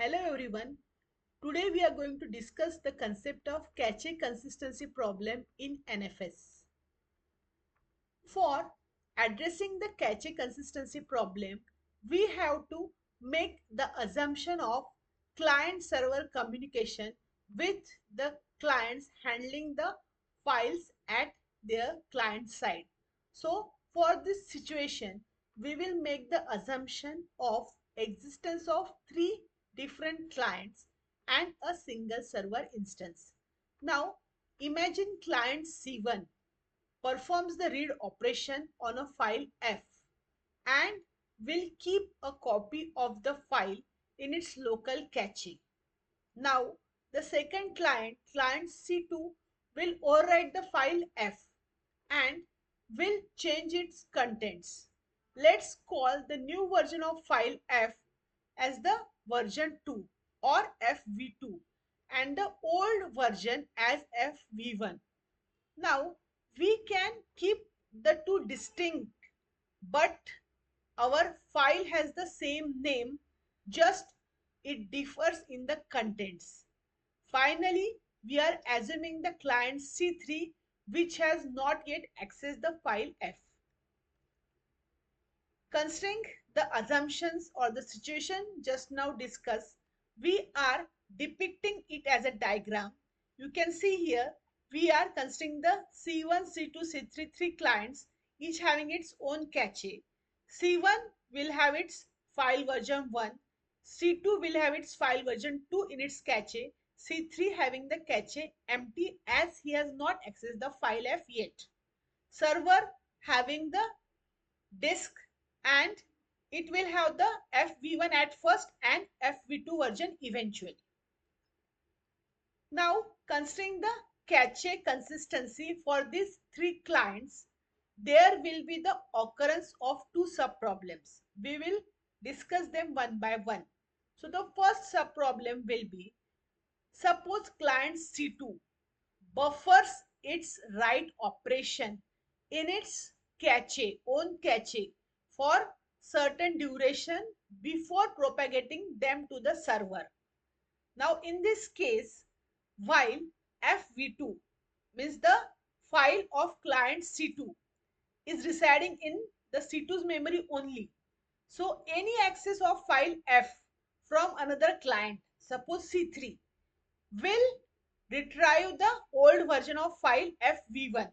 Hello everyone. Today we are going to discuss the concept of cache consistency problem in NFS. For addressing the cache consistency problem, we have to make the assumption of client-server communication with the clients handling the files at their client side. So for this situation, we will make the assumption of existence of three different clients and a single server instance. Now imagine client C1 performs the read operation on a file F and will keep a copy of the file in its local cache. Now, the second client C2, will overwrite the file F and will change its contents. Let's call the new version of file F as the version 2 or FV2 and the old version as FV1. Now, we can keep the two distinct, but our file has the same name, just it differs in the contents. Finally, we are assuming the client C3 which has not yet accessed the file F. Considering the assumptions or the situation just now discussed, we are depicting it as a diagram. You can see here we are considering the C1, C2, C3 three clients, each having its own cache. C1 will have its file version 1, C2 will have its file version 2 in its cache, C3 having the cache empty as he has not accessed the file F yet. Server having the disk and it will have the FV1 at first and FV2 version eventually. Now, considering the cache consistency for these three clients, there will be the occurrence of two subproblems. We will discuss them one by one. So, the first subproblem will be, suppose client C2 buffers its write operation in its own cache for certain duration before propagating them to the server. Now in this case, while FV2 means the file of client C2 is residing in the C2's memory only. So any access of file F from another client, suppose C3, will retrieve the old version of file FV1.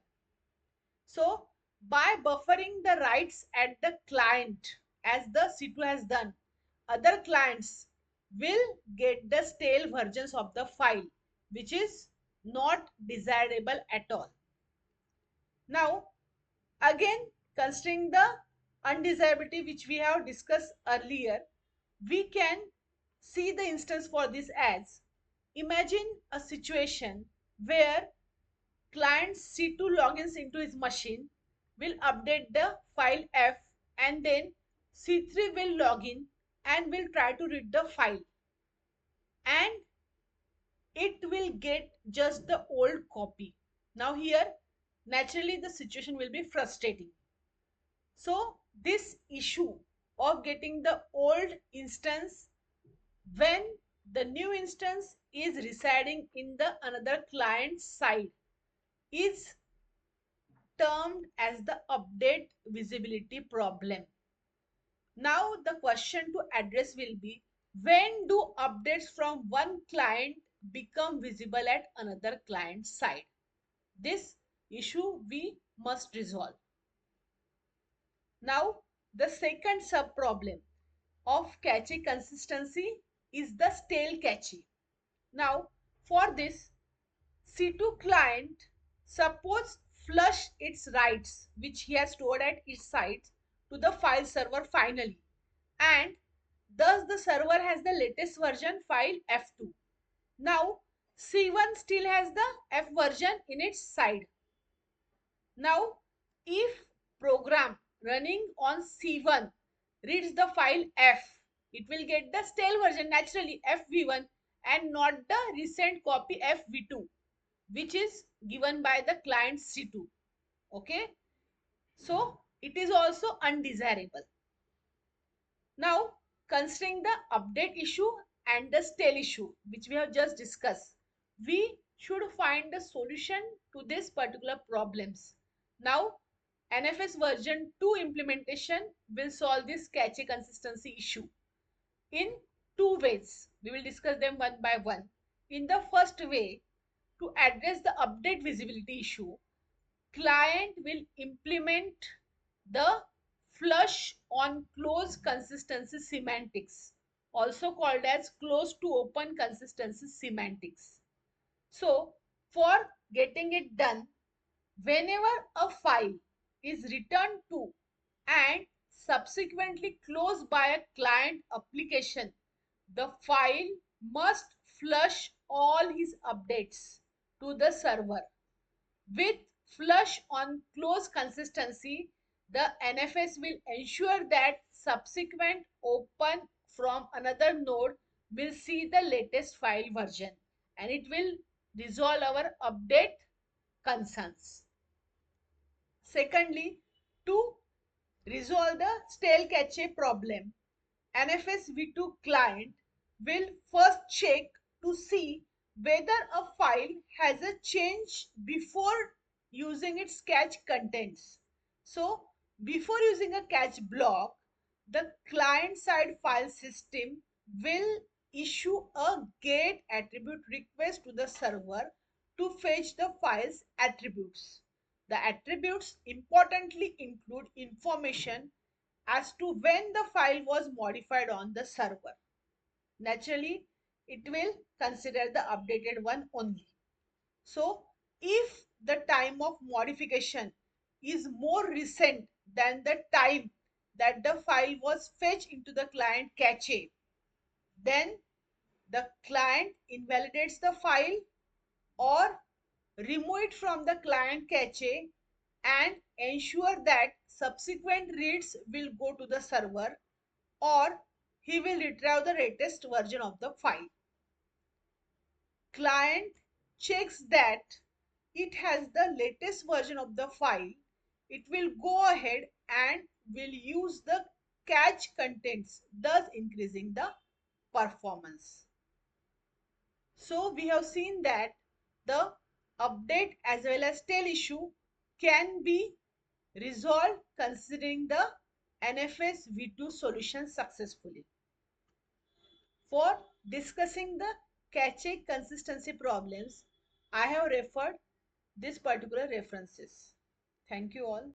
So by buffering the writes at the client as the C2 has done, other clients will get the stale versions of the file, which is not desirable at all. Now again, considering the undesirability which we have discussed earlier, we can see the instance for this as, imagine a situation where client C2 logins into his machine, will update the file F and then C3 will log in and will try to read the file and it will get just the old copy. Now here naturally the situation will be frustrating. So this issue of getting the old instance when the new instance is residing in the another client side is termed as the update visibility problem. Now the question to address will be, when do updates from one client become visible at another client side? This issue we must resolve. Now the second sub problem of cache consistency is the stale cache. Now for this, C2 client suppose flush its writes which he has stored at its site to the file server finally, and thus the server has the latest version file F2. Now C1 still has the F version in its side. Now if program running on C1 reads the file F, it will get the stale version naturally FV1 and not the recent copy FV2 which is given by the client C2. Okay, so it is also undesirable. Now considering the update issue and the stale issue, which we have just discussed. We should find a solution to these particular problems. Now, NFS version 2 implementation will solve this cache consistency issue in two ways. We will discuss them one by one. In the first way, to address the update visibility issue, client will implement the flush on close consistency semantics, also called as close to open consistency semantics. So, for getting it done, whenever a file is returned to and subsequently closed by a client application, the file must flush all his updates to the server. With flush on close consistency, the NFS will ensure that subsequent open from another node will see the latest file version, and it will resolve our update concerns. Secondly, to resolve the stale cache problem, NFS v2 client will first check to see whether a file has a change before using its cache contents. So, before using a cache block, the client side file system will issue a get attribute request to the server to fetch the file's attributes. The attributes importantly include information as to when the file was modified on the server. Naturally, it will consider the updated one only. So, if the time of modification is more recent than the time that the file was fetched into the client cache, then the client invalidates the file or remove it from the client cache and ensure that subsequent reads will go to the server, or he will retrieve the latest version of the file. Client checks that it has the latest version of the file. It will go ahead and will use the cache contents, thus increasing the performance. So we have seen that the update as well as tail issue can be resolved considering the NFS v2 solution successfully. For discussing the cache consistency problems, I have referred this particular references. Thank you all.